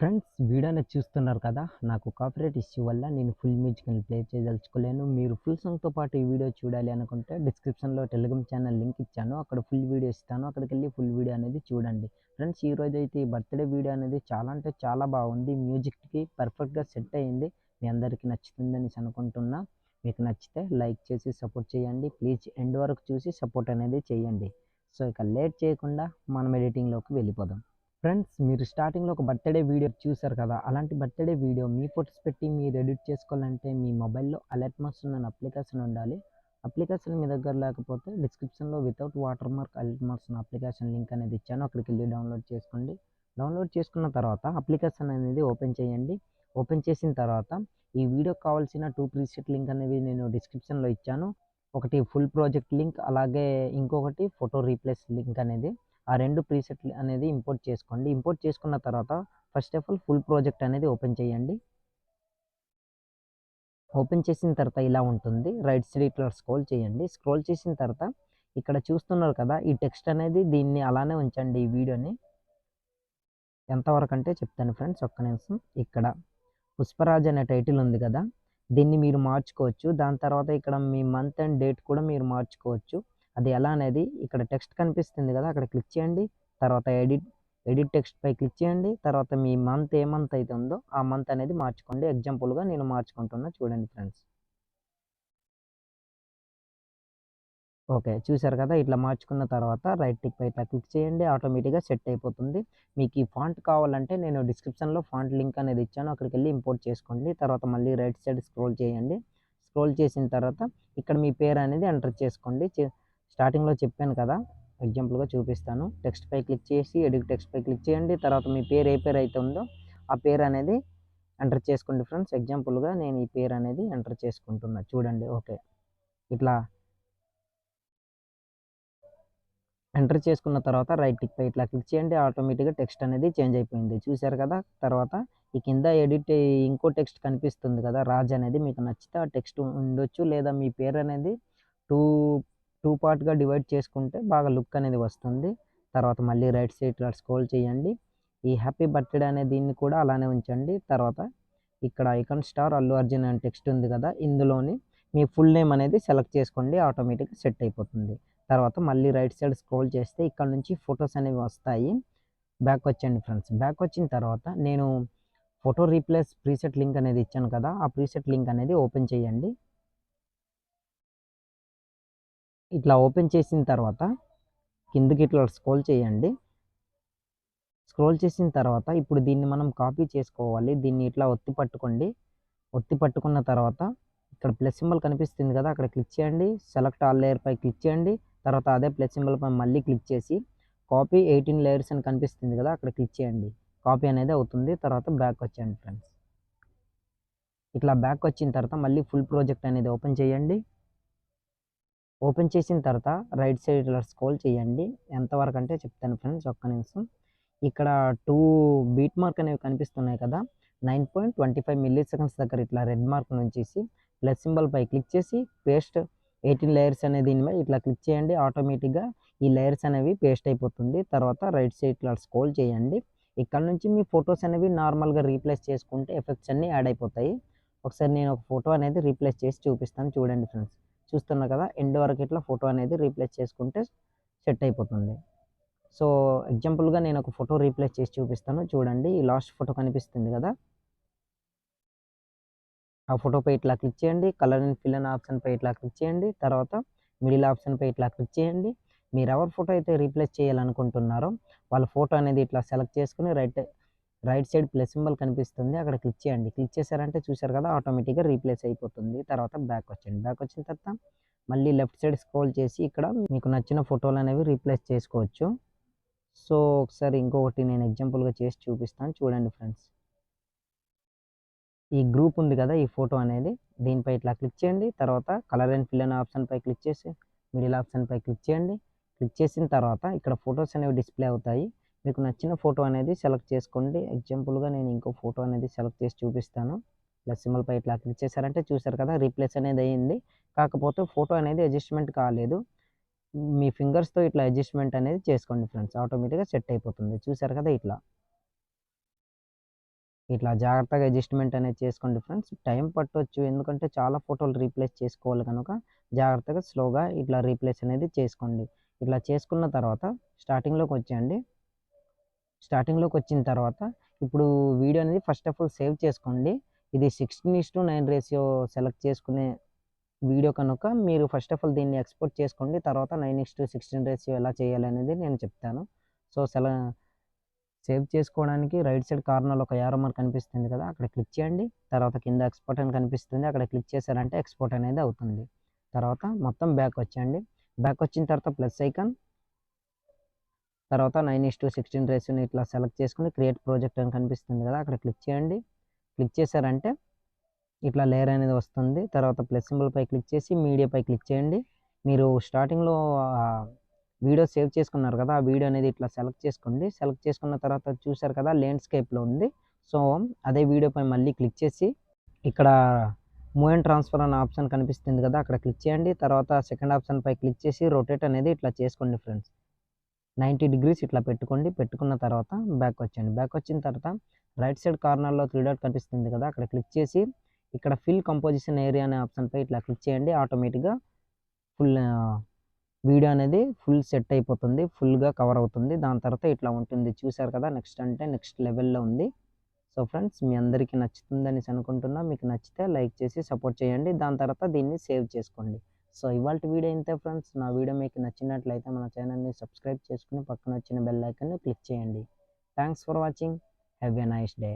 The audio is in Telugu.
ఫ్రెండ్స్ వీడియోని చూస్తున్నారు కదా, నాకు కాపీరైట్ ఇష్యూ వల్ల నేను ఫుల్ మ్యూజిక్ని ప్లే చేయదలుచుకోలేను. మీరు ఫుల్ సాంగ్తో పాటు ఈ వీడియో చూడాలి అనుకుంటే డిస్క్రిప్షన్లో టెలిగ్రామ్ ఛానల్ లింక్ ఇచ్చాను, అక్కడ ఫుల్ వీడియో ఇస్తాను, అక్కడికి వెళ్ళి ఫుల్ వీడియో అనేది చూడండి. ఫ్రెండ్స్ ఈరోజు అయితే ఈ బర్త్డే వీడియో అనేది చాలా అంటే చాలా బాగుంది, మ్యూజిక్కి పర్ఫెక్ట్గా సెట్ అయ్యింది. మీ అందరికీ నచ్చుతుందని అనుకుంటున్నా. మీకు నచ్చితే లైక్ చేసి సపోర్ట్ చేయండి. ప్లీజ్ ఎండ్ వరకు చూసి సపోర్ట్ అనేది చేయండి. సో ఇక లేట్ చేయకుండా మనం ఎడిటింగ్లోకి వెళ్ళిపోదాం. ఫ్రెండ్స్ మీరు స్టార్టింగ్లో ఒక బర్త్డే వీడియో చూసారు కదా, అలాంటి బర్త్డే వీడియో మీ ఫొటోస్ పెట్టి మీరు ఎడిట్ చేసుకోవాలంటే మీ మొబైల్లో అలర్ట్ మార్క్స్ అనే అప్లికేషన్ ఉండాలి. అప్లికేషన్ మీ దగ్గర లేకపోతే డిస్క్రిప్షన్లో without water mark alert marks అనే అప్లికేషన్ లింక్ అనేది ఇచ్చాను, అక్కడికి వెళ్ళి డౌన్లోడ్ చేసుకోండి. డౌన్లోడ్ చేసుకున్న తర్వాత అప్లికేషన్ అనేది ఓపెన్ చేయండి. ఓపెన్ చేసిన తర్వాత ఈ వీడియోకి కావాల్సిన 2 ప్రీసెట్ లింక్ అనేవి నేను డిస్క్రిప్షన్లో ఇచ్చాను. ఒకటి ఫుల్ ప్రాజెక్ట్ లింక్, అలాగే ఇంకొకటి ఫోటో రీప్లేస్ లింక్ అనేది. ఆ 2 ప్రీసెట్ అనేది ఇంపోర్ట్ చేసుకోండి. ఇంపోర్ట్ చేసుకున్న తర్వాత first of all full project అనేది ఓపెన్ చేయండి. ఓపెన్ చేసిన తర్వాత ఇలా ఉంటుంది. రైట్ సైడ్ ఇట్లా స్క్రోల్ చేయండి. స్క్రోల్ చేసిన తర్వాత ఇక్కడ చూస్తున్నారు కదా, ఈ టెక్స్ట్ అనేది దీన్ని అలానే ఉంచండి. ఈ వీడియోని ఎంతవరకు అంటే చెప్తాను ఫ్రెండ్స్, ఒక్క నిమిషం. ఇక్కడ పుష్పరాజ్ అనే టైటిల్ ఉంది కదా, దీన్ని మీరు మార్చుకోవచ్చు. దాని తర్వాత ఇక్కడ మీ మంత్ అండ్ డేట్ కూడా మీరు మార్చుకోవచ్చు. అది ఎలా అనేది ఇక్కడ టెక్స్ట్ కనిపిస్తుంది కదా, అక్కడ క్లిక్ చేయండి. తర్వాత ఎడిట్ టెక్స్ట్ పై క్లిక్ చేయండి. తర్వాత మీ మంత్ ఏ మంత్ అయితే ఉందో ఆ మంత్ అనేది మార్చుకోండి. ఎగ్జాంపుల్గా నేను మార్చుకుంటున్నా, చూడండి ఫ్రెండ్స్. ఓకే, చూసారు కదా, ఇట్లా మార్చుకున్న తర్వాత రైట్ టిక్ పై ఇట్లా క్లిక్ చేయండి. ఆటోమేటిక్గా సెట్ అయిపోతుంది. మీకు ఈ ఫాంట్ కావాలంటే నేను డిస్క్రిప్షన్లో ఫాంట్ లింక్ అనేది ఇచ్చాను, అక్కడికి వెళ్ళి ఇంపోర్ట్ చేసుకోండి. తర్వాత మళ్ళీ రైట్ సైడ్ స్క్రోల్ చేయండి. స్క్రోల్ చేసిన తర్వాత ఇక్కడ మీ పేరు అనేది ఎంటర్ చేసుకోండి. స్టార్టింగ్లో చెప్పాను కదా, ఎగ్జాంపుల్గా చూపిస్తాను. టెక్స్ట్ పై క్లిక్ చేసి ఎడిట్ టెక్స్ట్ పై క్లిక్ చేయండి. తర్వాత మీ పేరు ఏ పేరు అయితే ఉందో ఆ పేరు అనేది ఎంటర్ చేసుకోండి ఫ్రెండ్స్. ఎగ్జాంపుల్గా నేను ఈ పేరు అనేది ఎంటర్ చేసుకుంటున్నా, చూడండి. ఓకే, ఇట్లా ఎంటర్ చేసుకున్న తర్వాత రైట్ టిక్ పై ఇట్లా క్లిక్ చేయండి. ఆటోమేటిక్గా టెక్స్ట్ అనేది చేంజ్ అయిపోయింది, చూసారు కదా. తర్వాత ఈ కింద ఎడిట్ ఇంకో టెక్స్ట్ కనిపిస్తుంది కదా, రాజ్ అనేది. మీకు నచ్చితే ఆ టెక్స్ట్ ఉండొచ్చు, లేదా మీ పేరు అనేది టూ టూ పార్ట్గా డివైడ్ చేసుకుంటే బాగా లుక్ అనేది వస్తుంది. తర్వాత మళ్ళీ రైట్ సైడ్ ఇట్లా స్క్రోల్ చేయండి. ఈ హ్యాపీ బర్త్డే అనే దీన్ని కూడా అలానే ఉంచండి. తర్వాత ఇక్కడ ఐకాన్ స్టార్ అల్లు అర్జున్ అనే టెక్స్ట్ ఉంది కదా, ఇందులోని మీ ఫుల్ నేమ్ అనేది సెలెక్ట్ చేసుకోండి. ఆటోమేటిక్గా సెట్ అయిపోతుంది. తర్వాత మళ్ళీ రైట్ సైడ్ స్క్రోల్ చేస్తే ఇక్కడ నుంచి ఫొటోస్ అనేవి వస్తాయి. బ్యాక్ వచ్చండి ఫ్రెండ్స్. బ్యాక్ వచ్చిన తర్వాత నేను ఫోటో రీప్లేస్ ప్రీసెట్ లింక్ అనేది ఇచ్చాను కదా, ఆ ప్రీసెట్ లింక్ అనేది ఓపెన్ చేయండి. ఇట్లా ఓపెన్ చేసిన తర్వాత కిందకి ఇట్లా స్క్రోల్ చేయండి. స్క్రోల్ చేసిన తర్వాత ఇప్పుడు దీన్ని మనం కాపీ చేసుకోవాలి. దీన్ని ఇట్లా ఒత్తి పట్టుకోండి. ఒత్తి పట్టుకున్న తర్వాత ఇక్కడ ప్లస్ సింబల్ కనిపిస్తుంది కదా, అక్కడ క్లిక్ చేయండి. సెలెక్ట్ ఆల్ లేయర్ పై క్లిక్ చేయండి. తర్వాత అదే ప్లస్ సింబల్ పై మళ్ళీ క్లిక్ చేసి కాపీ 18 లేయర్స్ అని కనిపిస్తుంది కదా, అక్కడ క్లిక్ చేయండి. కాపీ అనేది అవుతుంది. తర్వాత బ్యాక్ వచ్చేయండి ఫ్రెండ్స్. ఇట్లా బ్యాక్ వచ్చిన తర్వాత మళ్ళీ ఫుల్ ప్రాజెక్ట్ అనేది ఓపెన్ చేయండి. ఓపెన్ చేసిన తర్వాత రైట్ సైడ్ ఇట్లా స్క్రోల్ చేయండి. ఎంతవరకు అంటే చెప్తాను ఫ్రెండ్స్, ఒక్క నిమిషం. ఇక్కడ 2 బీట్ మార్క్ అనేవి కనిపిస్తున్నాయి కదా, 9.25 మిల్లీ సెకండ్స్ దగ్గర ఇట్లా రెడ్ మార్క్ నుంచేసి ప్లస్ సింబల్ పై క్లిక్ చేసి పేస్ట్ 18 లేయర్స్ అనే దీనిపై ఇట్లా క్లిక్ చేయండి. ఆటోమేటిక్గా ఈ లేయర్స్ అనేవి పేస్ట్ అయిపోతుంది. తర్వాత రైట్ సైడ్ ఇట్లా స్క్రోల్ చేయండి. ఇక్కడ నుంచి మీ ఫొటోస్ అనేవి నార్మల్గా రీప్లేస్ చేసుకుంటే ఎఫెక్ట్స్ అన్నీ యాడ్ అయిపోతాయి. ఒకసారి నేను ఒక ఫోటో అనేది రీప్లేస్ చేసి చూపిస్తాను, చూడండి ఫ్రెండ్స్. చూస్తున్నా కదా, ఎండ్ వరకు ఇట్లా ఫోటో అనేది రీప్లేస్ చేసుకుంటే సెట్ అయిపోతుంది. సో ఎగ్జాంపుల్గా నేను ఒక ఫోటో రీప్లేస్ చేసి చూపిస్తాను, చూడండి. ఈ లాస్ట్ ఫోటో కనిపిస్తుంది కదా, ఆ ఫోటోపై ఇట్లా క్లిక్ చేయండి. కలర్ అండ్ ఫిల్ అనే ఆప్షన్పై ఇట్లా క్లిక్ చేయండి. తర్వాత మిడిల్ ఆప్షన్పై ఇట్లా క్లిక్ చేయండి. మీరు ఎవరి ఫోటో అయితే రీప్లేస్ చేయాలనుకుంటున్నారో వాళ్ళ ఫోటో అనేది ఇట్లా సెలెక్ట్ చేసుకుని రైట్ సైడ్ ప్లస్ సింబల్ కనిపిస్తుంది, అక్కడ క్లిక్ చేయండి. క్లిక్ చేశారంటే చూసారు కదా, ఆటోమేటిక్గా రీప్లేస్ అయిపోతుంది. తర్వాత బ్యాక్ వచ్చండి. బ్యాక్ వచ్చిన తర్వాత మళ్ళీ లెఫ్ట్ సైడ్ స్క్రోల్ చేసి ఇక్కడ మీకు నచ్చిన ఫోటోలు అనేవి రీప్లేస్ చేసుకోవచ్చు. సో ఒకసారి ఇంకొకటి నేను ఎగ్జాంపుల్గా చేసి చూపిస్తాను, చూడండి ఫ్రెండ్స్. ఈ గ్రూప్ ఉంది కదా, ఈ ఫోటో అనేది, దీనిపై ఇట్లా క్లిక్ చేయండి. తర్వాత కలర్ అండ్ ఫిల్ అనే ఆప్షన్పై క్లిక్ చేసి మిడిల్ ఆప్షన్పై క్లిక్ చేయండి. క్లిక్ చేసిన తర్వాత ఇక్కడ ఫొటోస్ అనేవి డిస్ప్లే అవుతాయి. మీకు నచ్చిన ఫోటో అనేది సెలెక్ట్ చేసుకోండి. ఎగ్జాంపుల్గా నేను ఇంకో ఫోటో అనేది సెలెక్ట్ చేసి చూపిస్తాను. ప్లస్ సింబల్పై ఇట్లా క్లిక్ చేశారంటే చూసారు కదా, రీప్లేస్ అనేది అయ్యింది. కాకపోతే ఫోటో అనేది అడ్జస్ట్మెంట్ కాలేదు. మీ ఫింగర్స్తో ఇట్లా అడ్జస్ట్మెంట్ అనేది చేసుకోండి ఫ్రెండ్స్, ఆటోమేటిక్గా సెట్ అయిపోతుంది. చూసారు కదా ఇట్లా. ఇట్లా జాగ్రత్తగా అడ్జస్ట్మెంట్ అనేది చేసుకోండి ఫ్రెండ్స్. టైం పట్టొచ్చు, ఎందుకంటే చాలా ఫోటోలు రీప్లేస్ చేసుకోవాలి కనుక జాగ్రత్తగా స్లోగా ఇట్లా రీప్లేస్ అనేది చేసుకోండి. ఇట్లా చేసుకున్న తర్వాత స్టార్టింగ్లోకి వచ్చేయండి. స్టార్టింగ్లోకి వచ్చిన తర్వాత ఇప్పుడు వీడియో అనేది ఫస్ట్ ఆఫ్ ఆల్ సేవ్ చేసుకోండి. ఇది 16:9 రేషియో సెలెక్ట్ చేసుకునే వీడియో కనుక మీరు ఫస్ట్ ఆఫ్ ఆల్ దీన్ని ఎక్స్పోర్ట్ చేసుకోండి. తర్వాత 9:16 రేషియో ఎలా చేయాలి అనేది నేను చెప్తాను. సో సేవ్ చేసుకోవడానికి రైట్ సైడ్ కార్నర్లో ఒక యారో మార్క్ కనిపిస్తుంది కదా, అక్కడ క్లిక్ చేయండి. తర్వాత కింద ఎక్స్పోర్ట్ అని కనిపిస్తుంది, అక్కడ క్లిక్ చేశారంటే ఎక్స్పోర్ట్ అనేది అవుతుంది. తర్వాత మొత్తం బ్యాక్ వచ్చేయండి. బ్యాక్ వచ్చిన తర్వాత ప్లస్ ఐకాన్, తర్వాత 9:16 రేషియోని ఇట్లా సెలెక్ట్ చేసుకుని క్రియేట్ ప్రాజెక్ట్ అని కనిపిస్తుంది కదా, అక్కడ క్లిక్ చేయండి. క్లిక్ చేశారంటే ఇట్లా లేయర్ అనేది వస్తుంది. తర్వాత ప్లస్ సింబల్పై క్లిక్ చేసి మీడియాపై క్లిక్ చేయండి. మీరు స్టార్టింగ్లో వీడియో సేవ్ చేసుకున్నారు కదా, ఆ వీడియో అనేది ఇట్లా సెలెక్ట్ చేసుకోండి. సెలెక్ట్ చేసుకున్న తర్వాత చూసారు కదా ల్యాండ్స్కేప్లో ఉంది. సో అదే వీడియోపై మళ్ళీ క్లిక్ చేసి ఇక్కడ మూవ్ అండ్ ట్రాన్స్ఫర్ అనే ఆప్షన్ కనిపిస్తుంది కదా, అక్కడ క్లిక్ చేయండి. తర్వాత సెకండ్ ఆప్షన్పై క్లిక్ చేసి రొటేట్ అనేది ఇట్లా చేసుకోండి ఫ్రెండ్స్. 90 డిగ్రీస్ ఇట్లా పెట్టుకోండి. పెట్టుకున్న తర్వాత బ్యాక్ వచ్చేయండి. బ్యాక్ వచ్చిన తర్వాత రైట్ సైడ్ కార్నర్లో 3 డాట్ కనిపిస్తుంది కదా, అక్కడ క్లిక్ చేసి ఇక్కడ ఫిల్ కంపోజిషన్ ఏరియా అనే ఆప్షన్పై ఇట్లా క్లిక్ చేయండి. ఆటోమేటిక్గా ఫుల్ వీడియో అనేది ఫుల్ సెట్ అయిపోతుంది, ఫుల్గా కవర్ అవుతుంది. దాని తర్వాత ఇట్లా ఉంటుంది. చూసారు కదా, నెక్స్ట్ అంటే నెక్స్ట్ లెవెల్లో ఉంది. సో ఫ్రెండ్స్, మీ అందరికీ నచ్చుతుందని అనుకుంటున్నా. మీకు నచ్చితే లైక్ చేసి సపోర్ట్ చేయండి. దాని తర్వాత దీన్ని సేవ్ చేసుకోండి. సో ఇవాల్టి వీడియో ఇంతే ఫ్రెండ్స్. నా వీడియో మీకు నచ్చినట్లయితే మన ఛానల్ని సబ్స్క్రైబ్ చేసుకుని పక్కన వచ్చిన బెల్ ఐకాన్ని క్లిక్ చేయండి. Thanks for watching. Have a nice day.